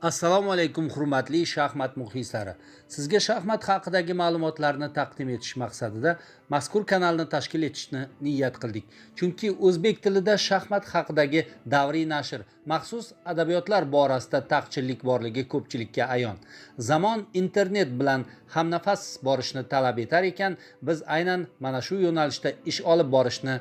Assalomu alaykum hurmatli shaxmat muxlislari. Sizga shaxmat haqidagi ma'lumotlarni taqdim etish maqsadida mazkur kanalni tashkil etishni niyat qildik. Chunki o'zbek tilida shaxmat haqidagi davriy nashr, maxsus adabiyotlar borasida taqchillik borligi ko'pchilikka ayon. Zamon internet bilan hamnafas borishni talab etar ekan, biz aynan mana shu yo'nalishda ish olib borishni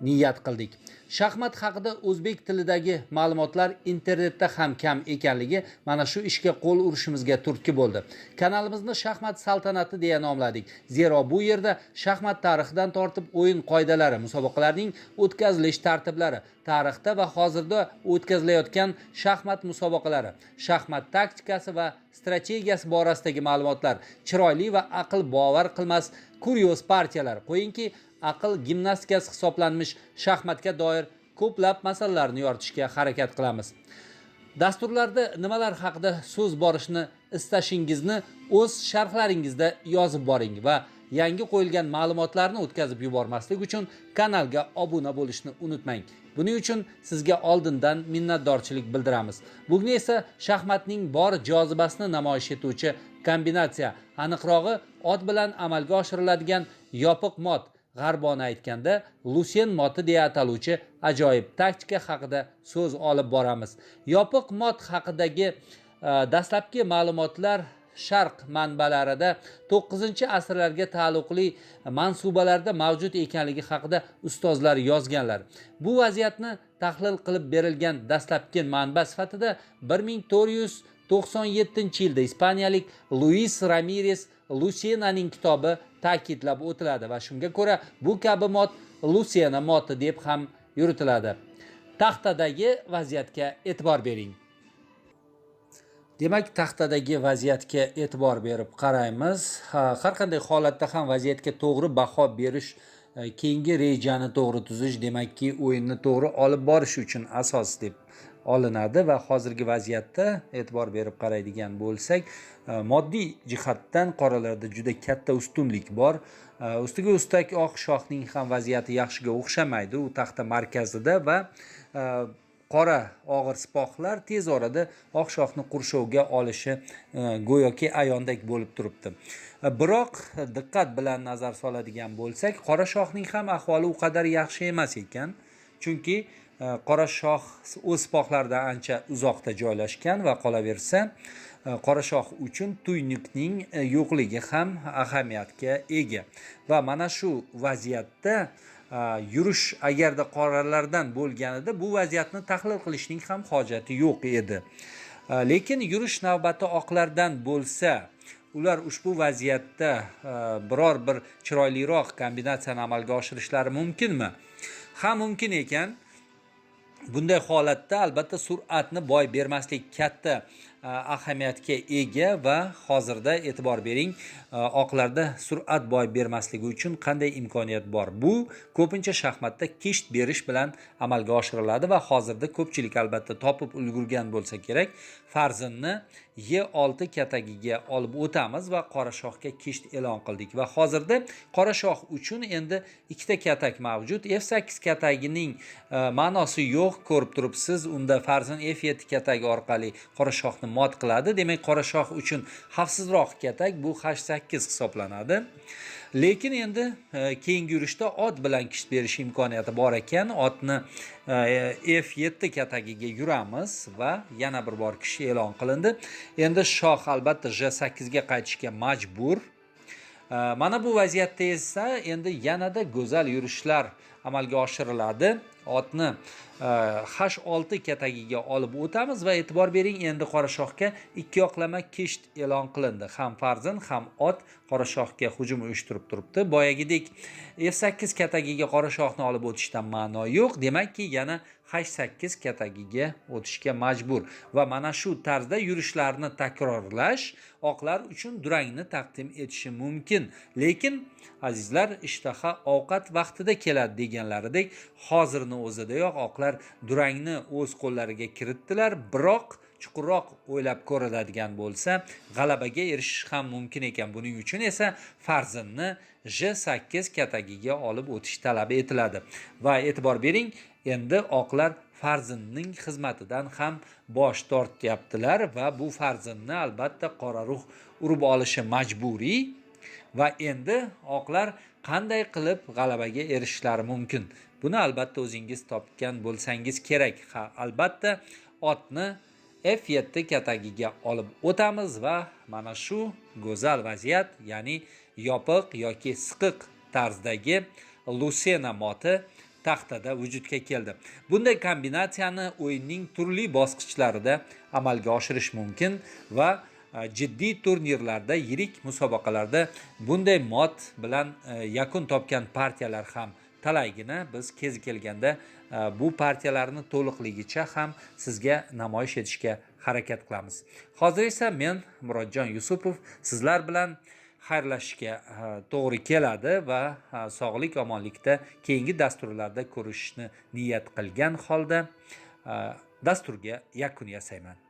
niyat qildik. Shaxmat haqida o'zbek tilidagi ma'lumotlar internetda ham kam ekanligi mana shu ishga qo'l urishimizga turtki bo'ldi. Kanalimizni shaxmat saltanati deya nomladik. Zero bu yerda shaxmat tarixidan tortib o'yin qoidalari, musobaqalarning o'tkazilish tartiblari, tarixda va hozirda o'tkazilayotgan shaxmat musobaqalari, shaxmat taktikasi va strategiyasi borasidagi ma'lumotlar, chiroyli va aql bovar qilmas kurios partiyalar, qo'yingki aql gimnastikasi hisoblanmish shaxmatga doir ko'plab masalalarni yoritishga harakat qilamiz. Dasturlarda nimalar haqida so'z borishni istashingizni o'z sharhlaringizda yozib boring va yangi qo'yilgan ma'lumotlarni o'tkazib yubormaslik uchun kanalga obuna bo'lishni unutmang. Buning uchun sizga oldindan minnatdorchilik bildiramiz. Bugun esa shaxmatning bor jozibasini namoyish etuvchi kombinatsiya, aniqrog'i ot bilan amalga oshiriladigan yopiq mod, g'arbona aytganda Lusyen moti deya ataluvchi ajoyib taktika haqida so'z olib boramiz. Yopiq mod haqidagi dastlabki ma'lumotlar Sharq manbalarida 9-asrlarga taalluqli mansubalarda mavjud ekanligi haqida ustozlar yozganlar. Bu vaziyatni tahlil qilib berilgan dastlabki manba sifatida 1497-yilda ispaniyalik Luis Ramirez Luciananing kitobi ta'kidlab o'tiladi va shunga ko'ra bu kabi mod Luciana moti deb ham yuritiladi. Taxtadagi vaziyatga e'tibor bering. Demak, taxtadagi vaziyatga e'tibor berib qaraymiz. Har qanday holatda ham vaziyatga to'g'ri baho berish, keyingi rejani to'g'ri tuzish, demakki o'yinni to'g'ri olib borish uchun asos deb olinadi va hozirgi vaziyatda e'tibor berib qaraydigan bo'lsak, moddiy jihatdan qoralarda juda katta ustunlik bor. Ustiga ustak oq shohning ham vaziyati yaxshiga o'xshamaydi. U taxta markazida va qora og'ir sipohlar tez orada oq shohni qurshovga olishi go'yoki ayondek bo'lib turibdi. Biroq diqqat bilan nazar soladigan bo'lsak, qora shohning ham ahvoli u qadar yaxshi emas ekan. Chunki qora shoh o'z sipohlaridan ancha uzoqda joylashgan va qolaversa, qora shoh uchun tuynukning yo'qligi ham ahamiyatga ega. Va mana shu vaziyatda yurish agarda qoralardan bo'lganida bu vaziyatni tahlil qilishning ham hojati yo'q edi. Lekin yurish navbati oqlardan bo'lsa, ular ushbu vaziyatda biror bir chiroyliroq kombinatsiyani amalga oshirishlari mumkinmi? Ha, mumkin ekan. Bunday holatda albatta sur'atni boy bermaslik katta ahamiyatga ega va hozirda e'tibor bering, oqlarda sur'at boy bermasligi uchun qanday imkoniyat bor? Bu ko'pincha shaxmatda kisht berish bilan amalga oshiriladi va hozirda ko'pchilik albatta topib ulgurgan bo'lsa kerak, farzinni E6 katagiga olib o'tamiz va qora shohga kisht e'lon qildik va hozirda qora shoh uchun endi ikkita katak mavjud. F8 katagining ma'nosi yo'q, ko'rib turibsiz. Unda farzin F7 katagi orqali qora shohni mod qiladi. Demak, qora shoh uchun xavfsizroq katak bu H8 hisoblanadi. Lekin endi keyingi yurishda ot bilan kisht berish imkoniyati bor ekan. Otni F7 katagiga yuramiz va yana bir bor kisht e'lon qilindi. Endi shoh albatta J8 ga qaytishga majbur. Mana bu vaziyatda esa endi yanada go'zal yurishlar amalga oshiriladi. Otni H6 katagiga olib o'tamiz va e'tibor bering, endi qora shohga ikki yoqlama kisht e'lon qilindi. Ham farzin, ham ot qora shohga hujum uyushtirib turibdi. Boyagidek F8 katagiga qora shohni olib o'tishdan ma'no yo'q. Demakki, yana H8 katagiga o'tishga majbur va mana shu tarzda yurishlarni takrorlash oqlar uchun durangni taqdim etishi mumkin. Lekin azizlar, ishtaha ovqat vaqtida keladi deganlaridek, hozirni o'zidayoq oqlar durangni o'z qo'llariga kiritdilar. Biroq chuqurroq o'ylab ko'riladigan bo'lsa, g'alabaga erishish ham mumkin ekan. Buning uchun esa farzinni J8 katagiga olib o'tish talab etiladi. Va e'tibor bering, endi oqlar farzandining xizmatidan ham bosh tortyaptilar va bu farzandni albatta qora ruh urib olishi majburiy va endi oqlar qanday qilib g'alabaga erishishlari mumkin? Buni albatta o'zingiz topgan bo'lsangiz kerak. Ha, albatta otni F7 katagiga olib o'tamiz va mana shu go'zal vaziyat, ya'ni yopiq yoki siqiq tarzdagi Lusena moti taxtada vujudga keldi. Bunday kombinatsiyani o'yinning turli bosqichlarida amalga oshirish mumkin va jiddiy turnirlarda, yirik musobaqalarda bunday mod bilan yakun topgan partiyalar ham talaygina. Biz kezi kelganda bu partiyalarni to'liqligicha ham sizga namoyish etishga harakat qilamiz. Hozir esa men Murodjon Yusupov sizlar bilan xayrlashishga to'g'ri keladi va sog'lik omonlikda keyingi dasturlarda ko'rishishni niyat qilgan holda dasturga yakun yasayman.